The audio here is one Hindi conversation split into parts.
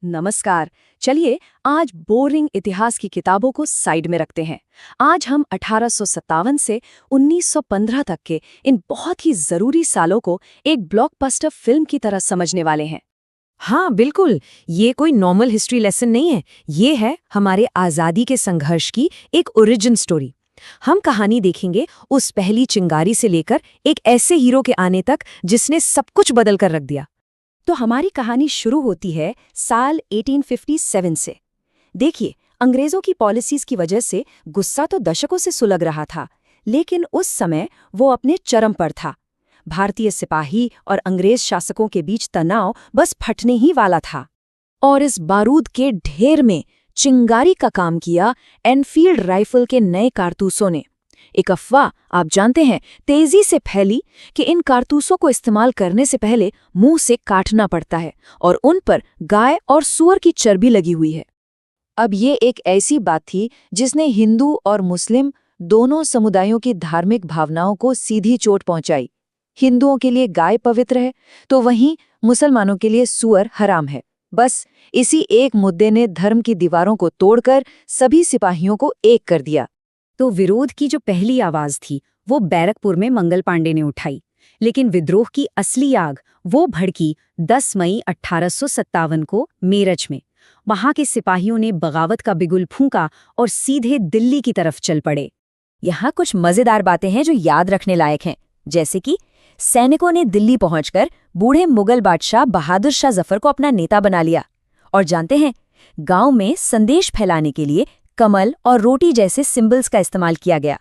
नमस्कार। चलिए आज बोरिंग इतिहास की किताबों को साइड में रखते हैं। आज हम 1857 से 1915 तक के इन बहुत ही जरूरी सालों को एक ब्लॉकबस्टर फिल्म की तरह समझने वाले हैं। हाँ बिल्कुल, ये कोई नॉर्मल हिस्ट्री लेसन नहीं है। ये है हमारे आज़ादी के संघर्ष की एक ओरिजिन स्टोरी। हम कहानी देखेंगे उस पहली चिंगारी से लेकर एक ऐसे हीरो के आने तक जिसने सब कुछ बदल कर रख दिया। तो हमारी कहानी शुरू होती है साल 1857 से। देखिए, अंग्रेजों की पॉलिसीज की वजह से गुस्सा तो दशकों से सुलग रहा था, लेकिन उस समय वो अपने चरम पर था। भारतीय सिपाही और अंग्रेज शासकों के बीच तनाव बस फटने ही वाला था। और इस बारूद के ढेर में चिंगारी का काम किया एनफील्ड राइफल के नए कारतूसों ने। एक अफवाह आप जानते हैं तेजी से फैली कि इन कारतूसों को इस्तेमाल करने से पहले मुंह से काटना पड़ता है और उन पर गाय और सूअर की चर्बी लगी हुई है। अब ये एक ऐसी बात थी जिसने हिंदू और मुस्लिम दोनों समुदायों की धार्मिक भावनाओं को सीधी चोट पहुंचाई। हिंदुओं के लिए गाय पवित्र है तो वहीं मुसलमानों के लिए सूअर हराम है। बस इसी एक मुद्दे ने धर्म की दीवारों को तोड़कर सभी सिपाहियों को एक कर दिया। तो विरोध की जो पहली आवाज थी वो बैरकपुर में मंगल पांडे ने उठाई, लेकिन विद्रोह की असली आग वो भड़की 10 मई 1857 को मेरठ में। वहां के सिपाहियों ने बगावत का बिगुल फूंका और सीधे दिल्ली की तरफ चल पड़े। यहाँ कुछ मजेदार बातें हैं जो याद रखने लायक हैं, जैसे कि सैनिकों ने दिल्ली पहुंचकर बूढ़े मुगल बादशाह बहादुर शाह जफर को अपना नेता बना लिया। और जानते हैं, गांव में संदेश फैलाने के लिए कमल और रोटी जैसे सिंबल्स का इस्तेमाल किया गया।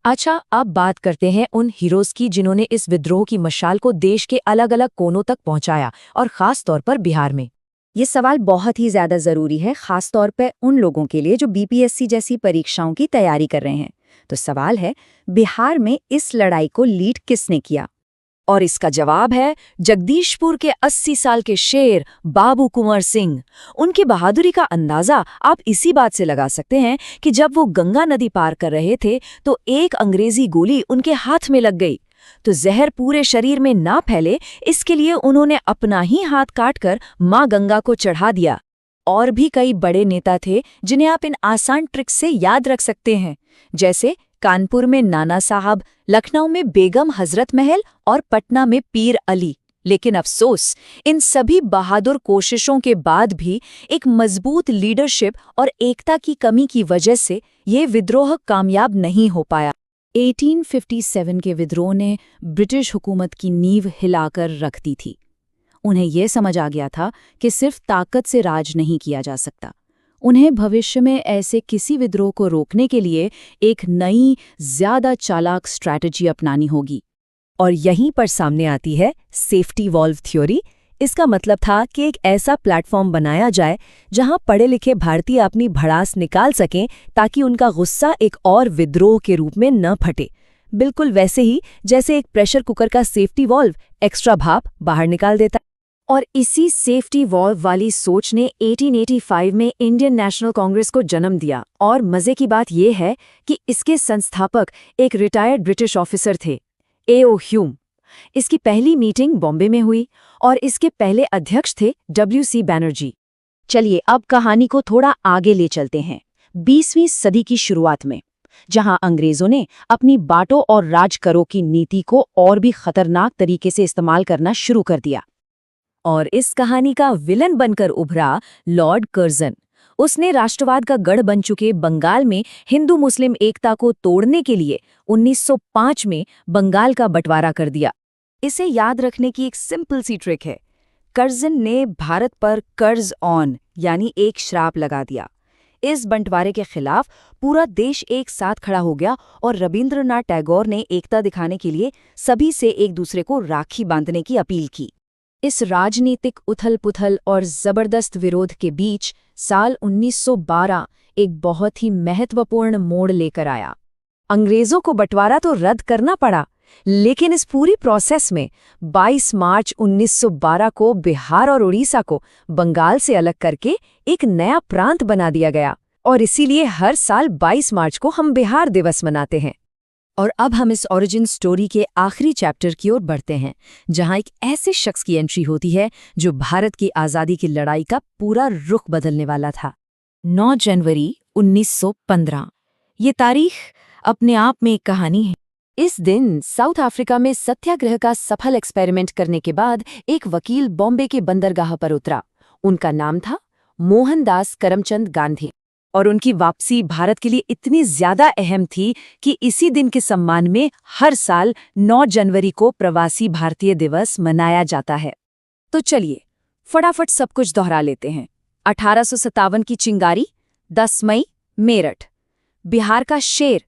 अच्छा, अब बात करते हैं उन हीरोज की जिन्होंने इस विद्रोह की मशाल को देश के अलग अलग कोनों तक पहुंचाया, और खास तौर पर बिहार में। ये सवाल बहुत ही ज्यादा जरूरी है, खास तौर पर उन लोगों के लिए जो बीपीएससी जैसी परीक्षाओं की तैयारी कर रहे हैं। तो सवाल है, बिहार में इस लड़ाई को लीड किसने किया? और इसका जवाब है जगदीशपुर के 80 साल के शेर बाबू कुंवर सिंह। उनकी बहादुरी का अंदाजा आप इसी बात से लगा सकते हैं कि जब वो गंगा नदी पार कर रहे थे तो एक अंग्रेजी गोली उनके हाथ में लग गई। तो जहर पूरे शरीर में ना फैले, इसके लिए उन्होंने अपना ही हाथ काटकर माँ गंगा को चढ़ा दिया। और भी कई बड़े नेता थे जिन्हें आप इन आसान ट्रिक्स से याद रख सकते हैं, जैसे कानपुर में नाना साहब, लखनऊ में बेगम हजरत महल और पटना में पीर अली। लेकिन अफसोस, इन सभी बहादुर कोशिशों के बाद भी एक मजबूत लीडरशिप और एकता की कमी की वजह से ये विद्रोह कामयाब नहीं हो पाया। 1857 के विद्रोह ने ब्रिटिश हुकूमत की नींव हिलाकर रख दी थी। उन्हें यह समझ आ गया था कि सिर्फ ताकत से राज नहीं किया जा सकता। उन्हें भविष्य में ऐसे किसी विद्रोह को रोकने के लिए एक नई, ज्यादा चालाक स्ट्रैटेजी अपनानी होगी। और यहीं पर सामने आती है सेफ्टी वॉल्व थ्योरी। इसका मतलब था कि एक ऐसा प्लेटफॉर्म बनाया जाए जहां पढ़े लिखे भारतीय अपनी भड़ास निकाल सकें ताकि उनका गुस्सा एक और विद्रोह के रूप में न फटे। बिल्कुल वैसे ही जैसे एक प्रेशर कुकर का सेफ्टी वॉल्व एक्स्ट्रा भाप बाहर निकाल देता। और इसी सेफ्टी वॉल्व वाली सोच ने 1885 में इंडियन नेशनल कांग्रेस को जन्म दिया। और मजे की बात यह है कि इसके संस्थापक एक रिटायर्ड ब्रिटिश ऑफिसर थे, A.O. ह्यूम। इसकी पहली मीटिंग बॉम्बे में हुई और इसके पहले अध्यक्ष थे W.C. बैनर्जी। चलिए अब कहानी को थोड़ा आगे ले चलते हैं, 20वीं सदी की शुरुआत में, जहां अंग्रेजों ने अपनी बांटो और राज करो की नीति को और भी खतरनाक तरीके से इस्तेमाल करना शुरू कर दिया। और इस कहानी का विलन बनकर उभरा लॉर्ड कर्जन। उसने राष्ट्रवाद का गढ़ बन चुके बंगाल में हिंदू मुस्लिम एकता को तोड़ने के लिए 1905 में बंगाल का बंटवारा कर दिया। इसे याद रखने की एक सिंपल सी ट्रिक है, कर्जन ने भारत पर कर्ज ऑन यानी एक श्राप लगा दिया। इस बंटवारे के खिलाफ पूरा देश एक साथ खड़ा हो गया और रविंद्रनाथ टैगोर ने एकता दिखाने के लिए सभी से एक दूसरे को राखी बांधने की अपील की। इस राजनीतिक उथल-पुथल और जबरदस्त विरोध के बीच साल 1912 एक बहुत ही महत्वपूर्ण मोड़ लेकर आया। अंग्रेजों को बंटवारा तो रद्द करना पड़ा, लेकिन इस पूरी प्रोसेस में 22 मार्च 1912 को बिहार और उड़ीसा को बंगाल से अलग करके एक नया प्रांत बना दिया गया। और इसीलिए हर साल 22 मार्च को हम बिहार दिवस मनाते हैं। और अब हम इस ओरिजिन स्टोरी के आखिरी चैप्टर की ओर बढ़ते हैं, जहां एक ऐसे शख्स की एंट्री होती है जो भारत की आज़ादी की लड़ाई का पूरा रुख बदलने वाला था। 9 जनवरी 1915। ये तारीख अपने आप में एक कहानी है। इस दिन साउथ अफ्रीका में सत्याग्रह का सफल एक्सपेरिमेंट करने के बाद एक वकील बॉम्बे के बंदरगाह पर उतरा। उनका नाम था मोहनदास करमचंद गांधी, और उनकी वापसी भारत के लिए इतनी ज्यादा अहम थी कि इसी दिन के सम्मान में हर साल 9 जनवरी को प्रवासी भारतीय दिवस मनाया जाता है। तो चलिए फटाफट सब कुछ दोहरा लेते हैं। 1857 की चिंगारी, 10 मई मेरठ। बिहार का शेर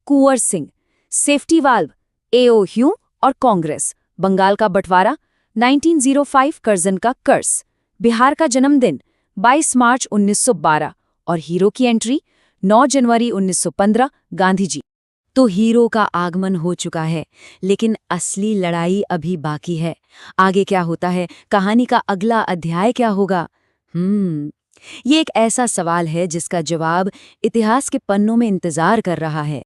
कुंवर सिंह, सेफ्टी वाल्व एओ ह्यूम और कांग्रेस। बंगाल का बंटवारा 1905 कर्जन का कर्ज। बिहार का जन्मदिन 22 मार्च 1912 और हीरो की एंट्री 9 जनवरी 1915 गांधी जी। तो हीरो का आगमन हो चुका है, लेकिन असली लड़ाई अभी बाकी है। आगे क्या होता है, कहानी का अगला अध्याय क्या होगा? ये एक ऐसा सवाल है जिसका जवाब इतिहास के पन्नों में इंतजार कर रहा है।